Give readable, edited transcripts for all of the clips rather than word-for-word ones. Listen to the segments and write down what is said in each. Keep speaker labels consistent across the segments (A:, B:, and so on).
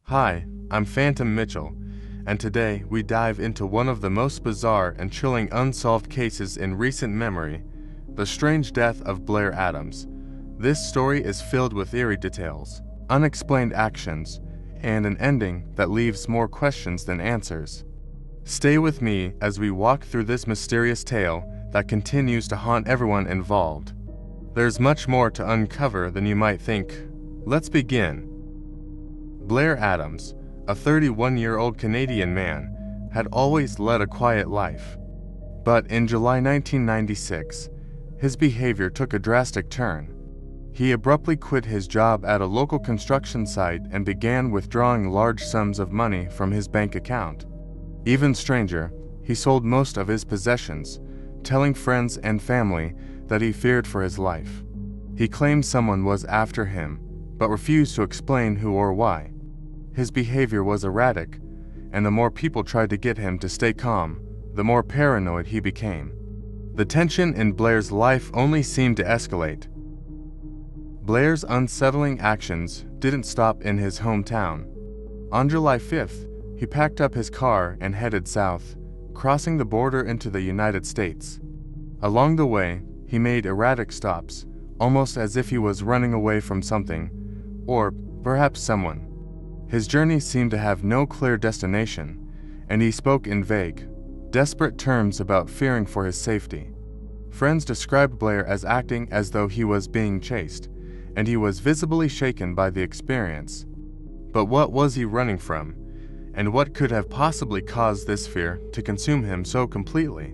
A: Hi, I'm Phantom Mitchell, and today we dive into one of the most bizarre and chilling unsolved cases in recent memory, the strange death of Blair Adams. This story is filled with eerie details, unexplained actions, and an ending that leaves more questions than answers. Stay with me as we walk through this mysterious tale that continues to haunt everyone involved. There's much more to uncover than you might think. Let's begin. Blair Adams, a 31-year-old Canadian man, had always led a quiet life. But in July 1996, his behavior took a drastic turn. He abruptly quit his job at a local construction site and began withdrawing large sums of money from his bank account. Even stranger, he sold most of his possessions, telling friends and family that he feared for his life. He claimed someone was after him, but refused to explain who or why. His behavior was erratic, and the more people tried to get him to stay calm, the more paranoid he became. The tension in Blair's life only seemed to escalate. Blair's unsettling actions didn't stop in his hometown. On July 5th, he packed up his car and headed south, crossing the border into the United States. Along the way, he made erratic stops, almost as if he was running away from something, or perhaps someone. His journey seemed to have no clear destination, and he spoke in vague, desperate terms about fearing for his safety. Friends described Blair as acting as though he was being chased, and he was visibly shaken by the experience. But what was he running from, and what could have possibly caused this fear to consume him so completely?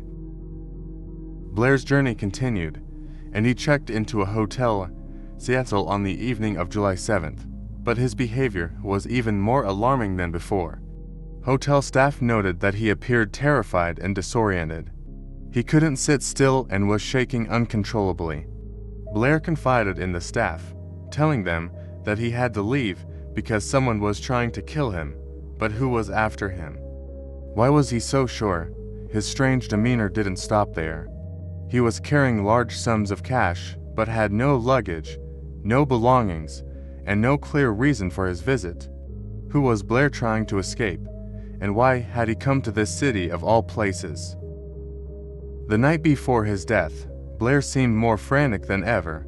A: Blair's journey continued, and he checked into a hotel in Seattle on the evening of July 7th. But his behavior was even more alarming than before. Hotel staff noted that he appeared terrified and disoriented. He couldn't sit still and was shaking uncontrollably. Blair confided in the staff, telling them that he had to leave because someone was trying to kill him, but who was after him? Why was he so sure? His strange demeanor didn't stop there. He was carrying large sums of cash, but had no luggage, no belongings, and no clear reason for his visit. Who was Blair trying to escape, and why had he come to this city of all places? The night before his death, Blair seemed more frantic than ever.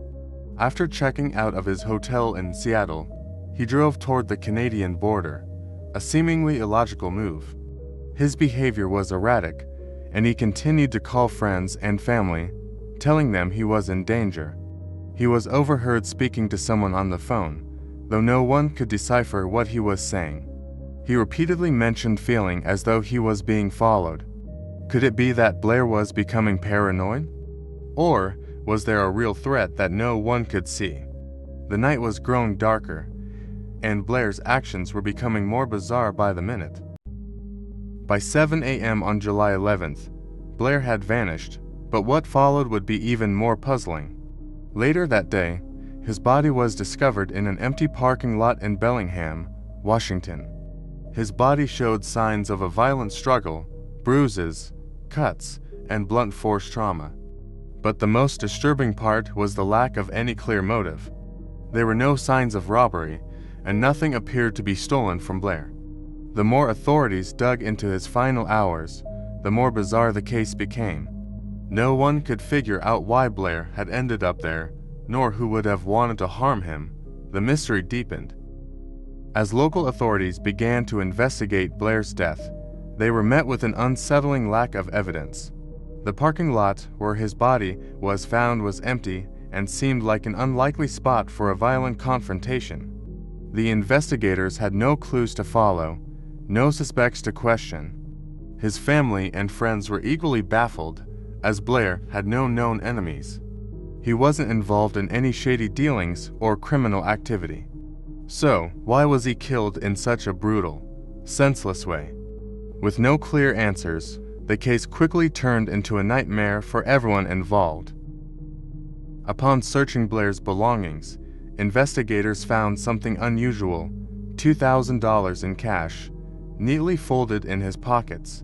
A: After checking out of his hotel in Seattle, he drove toward the Canadian border, a seemingly illogical move. His behavior was erratic, and he continued to call friends and family, telling them he was in danger. He was overheard speaking to someone on the phone, though no one could decipher what he was saying. He repeatedly mentioned feeling as though he was being followed. Could it be that Blair was becoming paranoid? Or was there a real threat that no one could see? The night was growing darker, and Blair's actions were becoming more bizarre by the minute. By 7 a.m. on July 11th, Blair had vanished, but what followed would be even more puzzling. Later that day, his body was discovered in an empty parking lot in Bellingham, Washington. His body showed signs of a violent struggle, bruises, cuts, and blunt force trauma. But the most disturbing part was the lack of any clear motive. There were no signs of robbery, and nothing appeared to be stolen from Blair. The more authorities dug into his final hours, the more bizarre the case became. No one could figure out why Blair had ended up there, nor who would have wanted to harm him. The mystery deepened. As local authorities began to investigate Blair's death, they were met with an unsettling lack of evidence. The parking lot where his body was found was empty and seemed like an unlikely spot for a violent confrontation. The investigators had no clues to follow, no suspects to question. His family and friends were equally baffled, as Blair had no known enemies. He wasn't involved in any shady dealings or criminal activity. So, why was he killed in such a brutal, senseless way? With no clear answers, the case quickly turned into a nightmare for everyone involved. Upon searching Blair's belongings, investigators found something unusual: $2,000 in cash, neatly folded in his pockets.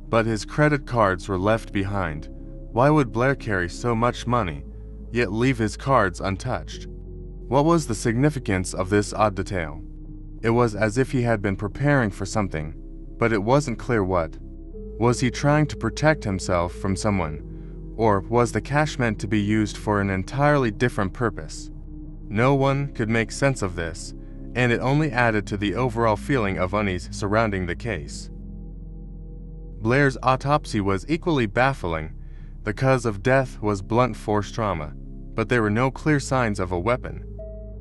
A: But his credit cards were left behind. Why would Blair carry so much money, yet leave his cards untouched? What was the significance of this odd detail? It was as if he had been preparing for something, but it wasn't clear what. Was he trying to protect himself from someone, or was the cash meant to be used for an entirely different purpose? No one could make sense of this, and it only added to the overall feeling of unease surrounding the case. Blair's autopsy was equally baffling. The cause of death was blunt force trauma, but there were no clear signs of a weapon.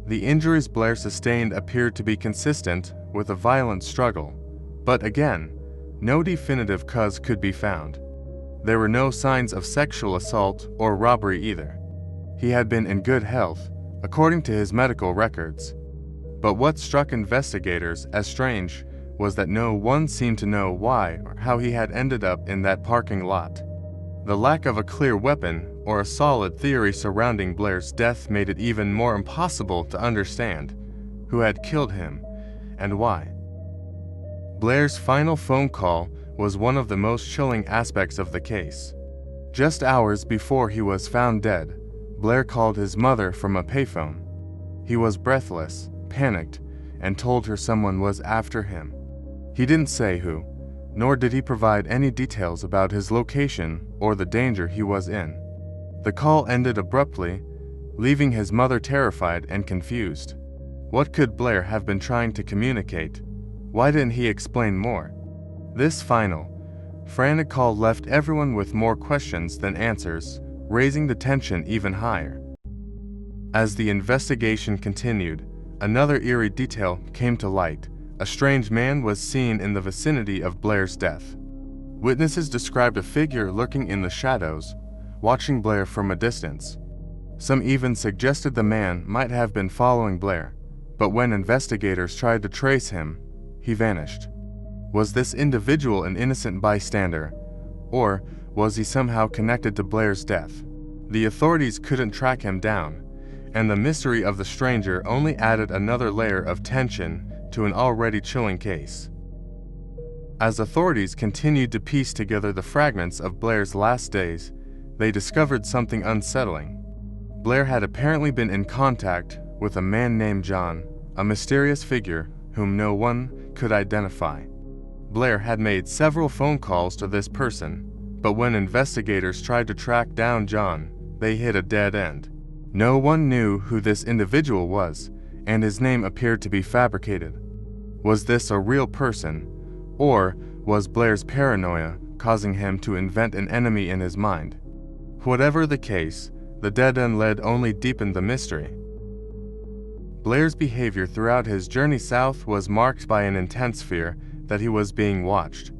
A: The injuries Blair sustained appeared to be consistent with a violent struggle, but again, no definitive cause could be found. There were no signs of sexual assault or robbery either. He had been in good health, according to his medical records. But what struck investigators as strange was that no one seemed to know why or how he had ended up in that parking lot. The lack of a clear weapon or a solid theory surrounding Blair's death made it even more impossible to understand who had killed him and why. Blair's final phone call was one of the most chilling aspects of the case. Just hours before he was found dead, Blair called his mother from a payphone. He was breathless, panicked, and told her someone was after him. He didn't say who, nor did he provide any details about his location or the danger he was in. The call ended abruptly, leaving his mother terrified and confused. What could Blair have been trying to communicate? Why didn't he explain more? This final, frantic call left everyone with more questions than answers, raising the tension even higher. As the investigation continued, another eerie detail came to light. A strange man was seen in the vicinity of Blair's death. Witnesses described a figure lurking in the shadows, watching Blair from a distance. Some even suggested the man might have been following Blair, but when investigators tried to trace him, he vanished. Was this individual an innocent bystander, or was he somehow connected to Blair's death? The authorities couldn't track him down, and the mystery of the stranger only added another layer of tension to an already chilling case. As authorities continued to piece together the fragments of Blair's last days, they discovered something unsettling. Blair had apparently been in contact with a man named John, a mysterious figure whom no one could identify. Blair had made several phone calls to this person, but when investigators tried to track down John, they hit a dead end. No one knew who this individual was, and his name appeared to be fabricated. Was this a real person, or was Blair's paranoia causing him to invent an enemy in his mind? Whatever the case, the dead end lead only deepened the mystery. Blair's behavior throughout his journey south was marked by an intense fear that he was being watched.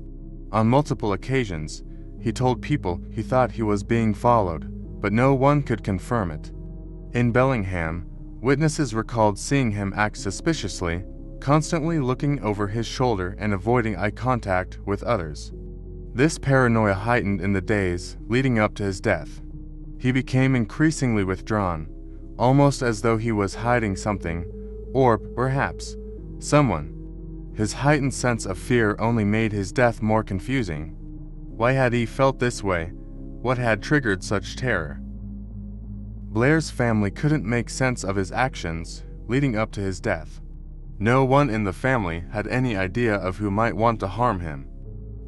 A: On multiple occasions, he told people he thought he was being followed, but no one could confirm it. In Bellingham, witnesses recalled seeing him act suspiciously, constantly looking over his shoulder and avoiding eye contact with others. This paranoia heightened in the days leading up to his death. He became increasingly withdrawn, almost as though he was hiding something, or perhaps someone. His heightened sense of fear only made his death more confusing. Why had he felt this way? What had triggered such terror? Blair's family couldn't make sense of his actions leading up to his death. No one in the family had any idea of who might want to harm him.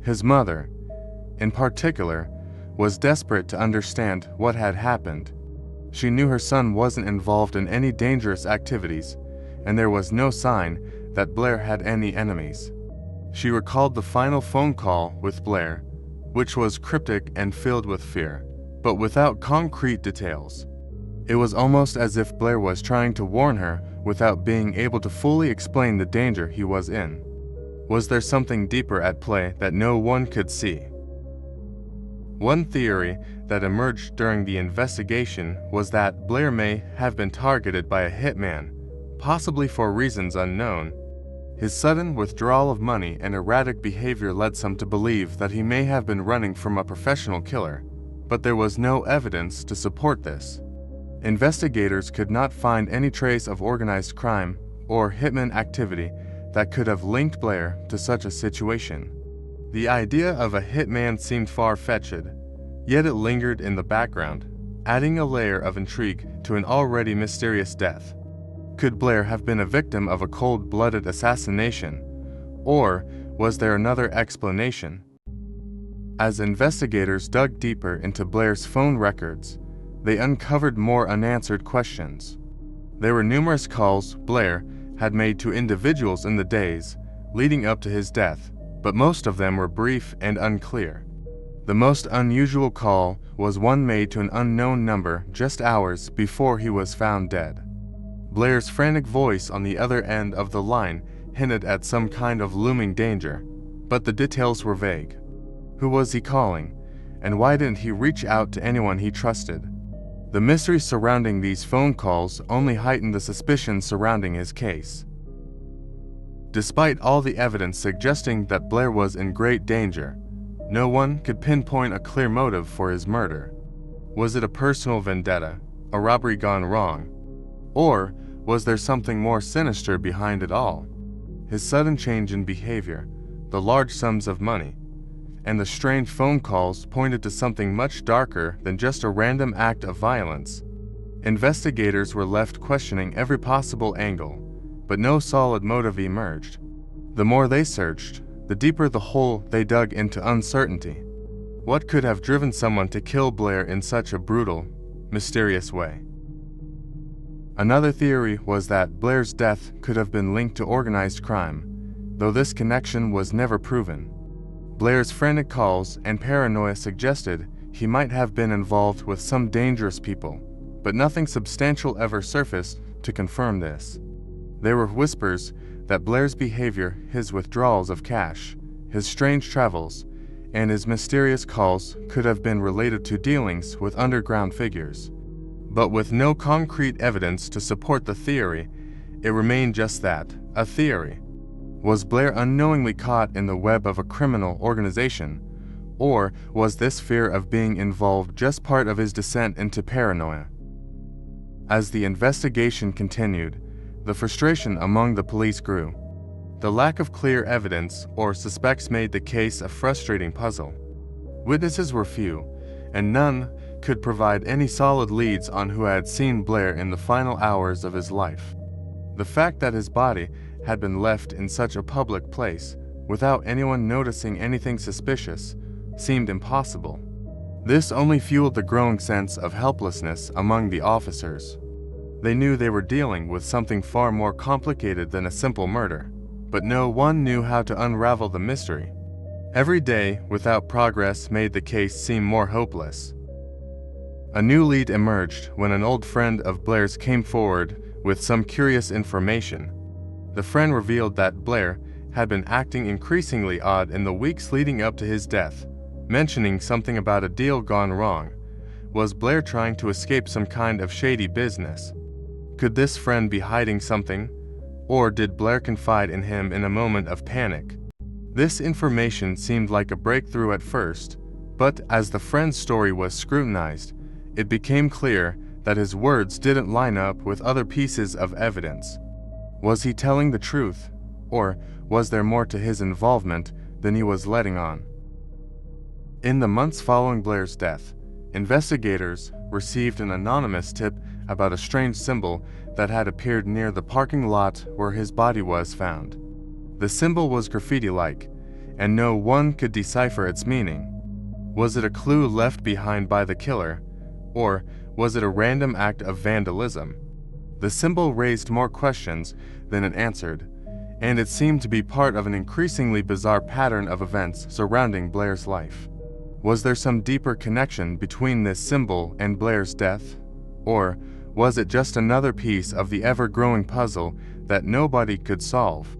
A: His mother, in particular, was desperate to understand what had happened. She knew her son wasn't involved in any dangerous activities, and there was no sign that Blair had any enemies. She recalled the final phone call with Blair, which was cryptic and filled with fear, but without concrete details. It was almost as if Blair was trying to warn her without being able to fully explain the danger he was in. Was there something deeper at play that no one could see? One theory that emerged during the investigation was that Blair may have been targeted by a hitman, possibly for reasons unknown. His sudden withdrawal of money and erratic behavior led some to believe that he may have been running from a professional killer, but there was no evidence to support this. Investigators could not find any trace of organized crime or hitman activity that could have linked Blair to such a situation. The idea of a hitman seemed far-fetched, yet it lingered in the background, adding a layer of intrigue to an already mysterious death. Could Blair have been a victim of a cold-blooded assassination? Or was there another explanation? As investigators dug deeper into Blair's phone records, they uncovered more unanswered questions. There were numerous calls Blair had made to individuals in the days leading up to his death, but most of them were brief and unclear. The most unusual call was one made to an unknown number just hours before he was found dead. Blair's frantic voice on the other end of the line hinted at some kind of looming danger, but the details were vague. Who was he calling, and why didn't he reach out to anyone he trusted? The mystery surrounding these phone calls only heightened the suspicion surrounding his case. Despite all the evidence suggesting that Blair was in great danger, no one could pinpoint a clear motive for his murder. Was it a personal vendetta, a robbery gone wrong? Or was there something more sinister behind it all? His sudden change in behavior, the large sums of money, and the strange phone calls pointed to something much darker than just a random act of violence. Investigators were left questioning every possible angle, but no solid motive emerged. The more they searched, the deeper the hole they dug into uncertainty. What could have driven someone to kill Blair in such a brutal, mysterious way? Another theory was that Blair's death could have been linked to organized crime, though this connection was never proven. Blair's frantic calls and paranoia suggested he might have been involved with some dangerous people, but nothing substantial ever surfaced to confirm this. There were whispers that Blair's behavior, his withdrawals of cash, his strange travels, and his mysterious calls could have been related to dealings with underground figures. But with no concrete evidence to support the theory, it remained just that, a theory. Was Blair unknowingly caught in the web of a criminal organization, or was this fear of being involved just part of his descent into paranoia? As the investigation continued, the frustration among the police grew. The lack of clear evidence or suspects made the case a frustrating puzzle. Witnesses were few, and none could provide any solid leads on who had seen Blair in the final hours of his life. The fact that his body had been left in such a public place, without anyone noticing anything suspicious, seemed impossible. This only fueled the growing sense of helplessness among the officers. They knew they were dealing with something far more complicated than a simple murder, but no one knew how to unravel the mystery. Every day without progress made the case seem more hopeless. A new lead emerged when an old friend of Blair's came forward with some curious information. The friend revealed that Blair had been acting increasingly odd in the weeks leading up to his death, mentioning something about a deal gone wrong. Was Blair trying to escape some kind of shady business? Could this friend be hiding something? Or did Blair confide in him in a moment of panic? This information seemed like a breakthrough at first, but as the friend's story was scrutinized, it became clear that his words didn't line up with other pieces of evidence. Was he telling the truth, or was there more to his involvement than he was letting on? In the months following Blair's death, investigators received an anonymous tip about a strange symbol that had appeared near the parking lot where his body was found. The symbol was graffiti-like, and no one could decipher its meaning. Was it a clue left behind by the killer, or was it a random act of vandalism? The symbol raised more questions than it answered, and it seemed to be part of an increasingly bizarre pattern of events surrounding Blair's life. Was there some deeper connection between this symbol and Blair's death? Or was it just another piece of the ever-growing puzzle that nobody could solve?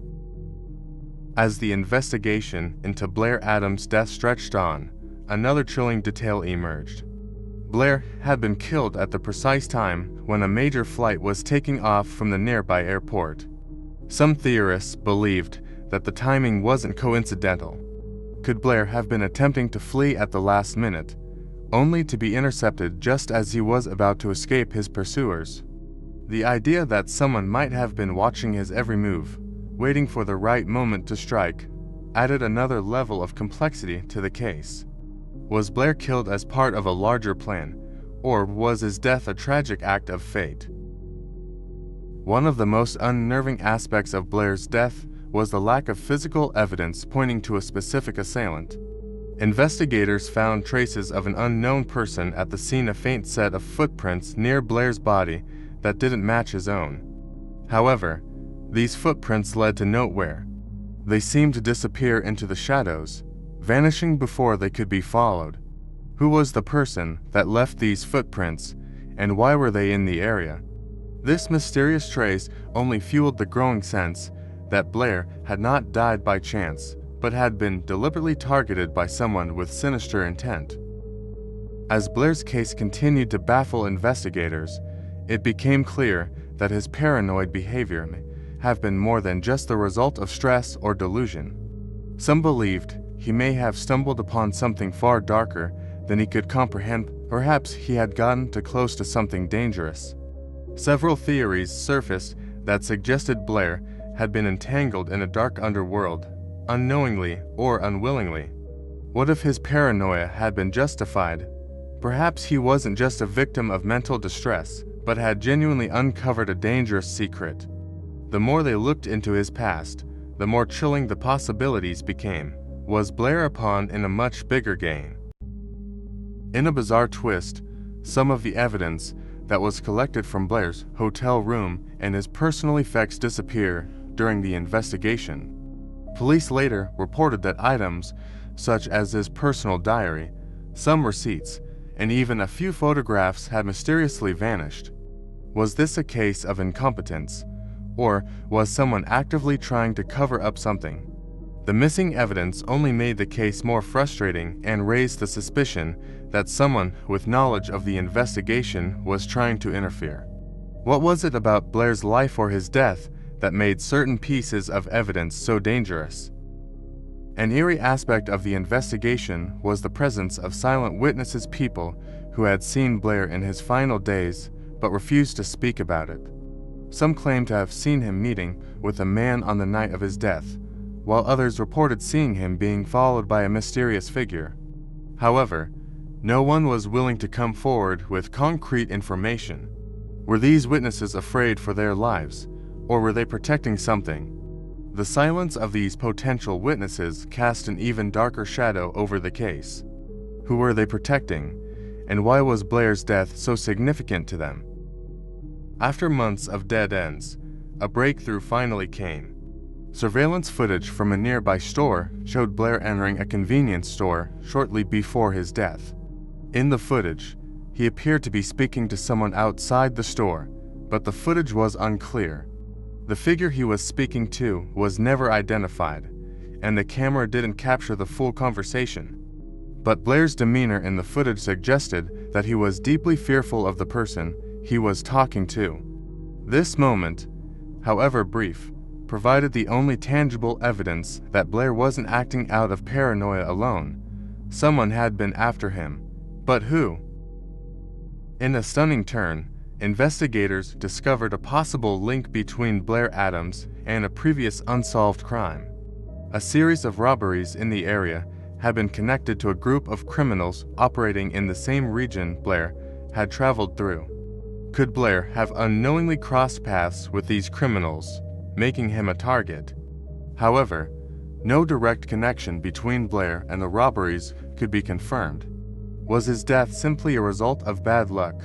A: As the investigation into Blair Adams' death stretched on, another chilling detail emerged. Blair had been killed at the precise time when a major flight was taking off from the nearby airport. Some theorists believed that the timing wasn't coincidental. Could Blair have been attempting to flee at the last minute, only to be intercepted just as he was about to escape his pursuers? The idea that someone might have been watching his every move, waiting for the right moment to strike, added another level of complexity to the case. Was Blair killed as part of a larger plan, or was his death a tragic act of fate? One of the most unnerving aspects of Blair's death was the lack of physical evidence pointing to a specific assailant. Investigators found traces of an unknown person at the scene, a faint set of footprints near Blair's body that didn't match his own. However, these footprints led to nowhere. They seemed to disappear into the shadows, vanishing before they could be followed. Who was the person that left these footprints, and why were they in the area? This mysterious trace only fueled the growing sense that Blair had not died by chance, but had been deliberately targeted by someone with sinister intent. As Blair's case continued to baffle investigators, it became clear that his paranoid behavior may have been more than just the result of stress or delusion. Some believed he may have stumbled upon something far darker than he could comprehend. Perhaps he had gotten too close to something dangerous. Several theories surfaced that suggested Blair had been entangled in a dark underworld, unknowingly or unwillingly. What if his paranoia had been justified? Perhaps he wasn't just a victim of mental distress, but had genuinely uncovered a dangerous secret. The more they looked into his past, the more chilling the possibilities became. Was Blair a pawn in a much bigger game? In a bizarre twist, some of the evidence that was collected from Blair's hotel room and his personal effects disappear during the investigation. Police later reported that items such as his personal diary, some receipts, and even a few photographs had mysteriously vanished. Was this a case of incompetence, or was someone actively trying to cover up something? The missing evidence only made the case more frustrating and raised the suspicion that someone with knowledge of the investigation was trying to interfere. What was it about Blair's life or his death that made certain pieces of evidence so dangerous? An eerie aspect of the investigation was the presence of silent witnesses, people who had seen Blair in his final days but refused to speak about it. Some claimed to have seen him meeting with a man on the night of his death, while others reported seeing him being followed by a mysterious figure. However, no one was willing to come forward with concrete information. Were these witnesses afraid for their lives, or were they protecting something? The silence of these potential witnesses cast an even darker shadow over the case. Who were they protecting, and why was Blair's death so significant to them? After months of dead ends, a breakthrough finally came. Surveillance footage from a nearby store showed Blair entering a convenience store shortly before his death. In the footage, he appeared to be speaking to someone outside the store, but the footage was unclear. The figure he was speaking to was never identified, and the camera didn't capture the full conversation. But Blair's demeanor in the footage suggested that he was deeply fearful of the person he was talking to. This moment, however brief, provided the only tangible evidence that Blair wasn't acting out of paranoia alone. Someone had been after him. But who? In a stunning turn, investigators discovered a possible link between Blair Adams and a previous unsolved crime. A series of robberies in the area had been connected to a group of criminals operating in the same region Blair had traveled through. Could Blair have unknowingly crossed paths with these criminals, making him a target? However, no direct connection between Blair and the robberies could be confirmed. Was his death simply a result of bad luck,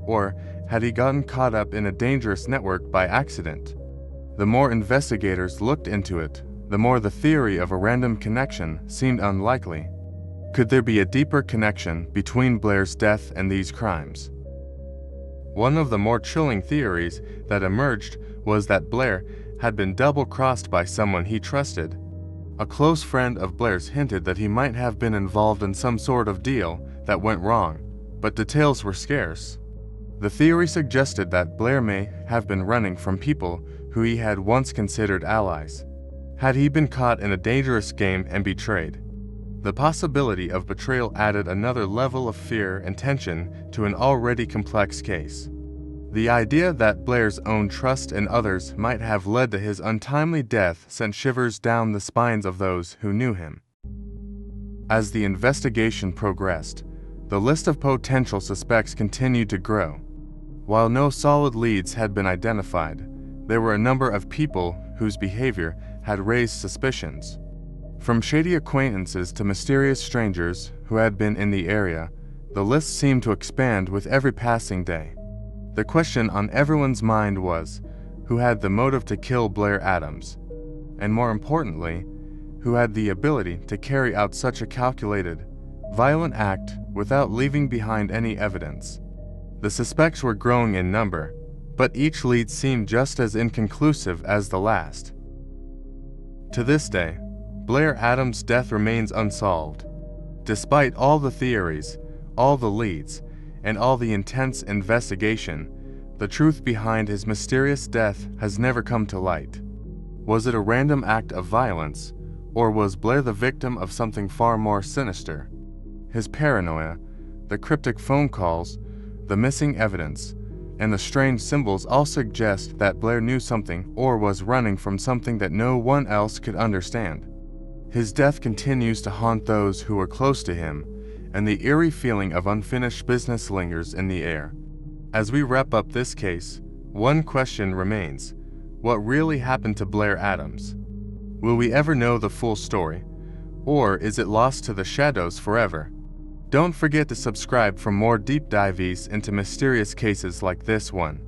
A: or had he gotten caught up in a dangerous network by accident? The more investigators looked into it, the more the theory of a random connection seemed unlikely. Could there be a deeper connection between Blair's death and these crimes? One of the more chilling theories that emerged was that Blair had been double-crossed by someone he trusted. A close friend of Blair's hinted that he might have been involved in some sort of deal that went wrong, but details were scarce. The theory suggested that Blair may have been running from people who he had once considered allies. Had he been caught in a dangerous game and betrayed? The possibility of betrayal added another level of fear and tension to an already complex case. The idea that Blair's own trust in others might have led to his untimely death sent shivers down the spines of those who knew him. As the investigation progressed, the list of potential suspects continued to grow. While no solid leads had been identified, there were a number of people whose behavior had raised suspicions. From shady acquaintances to mysterious strangers who had been in the area, the list seemed to expand with every passing day. The question on everyone's mind was, who had the motive to kill Blair Adams? And more importantly, who had the ability to carry out such a calculated, violent act without leaving behind any evidence? The suspects were growing in number, but each lead seemed just as inconclusive as the last. To this day, Blair Adams' death remains unsolved. Despite all the theories, all the leads, and all the intense investigation, the truth behind his mysterious death has never come to light. Was it a random act of violence, or was Blair the victim of something far more sinister? His paranoia, the cryptic phone calls, the missing evidence, and the strange symbols all suggest that Blair knew something or was running from something that no one else could understand. His death continues to haunt those who were close to him, and the eerie feeling of unfinished business lingers in the air. As we wrap up this case, one question remains: what really happened to Blair Adams? Will we ever know the full story, or is it lost to the shadows forever? Don't forget to subscribe for more deep dives into mysterious cases like this one.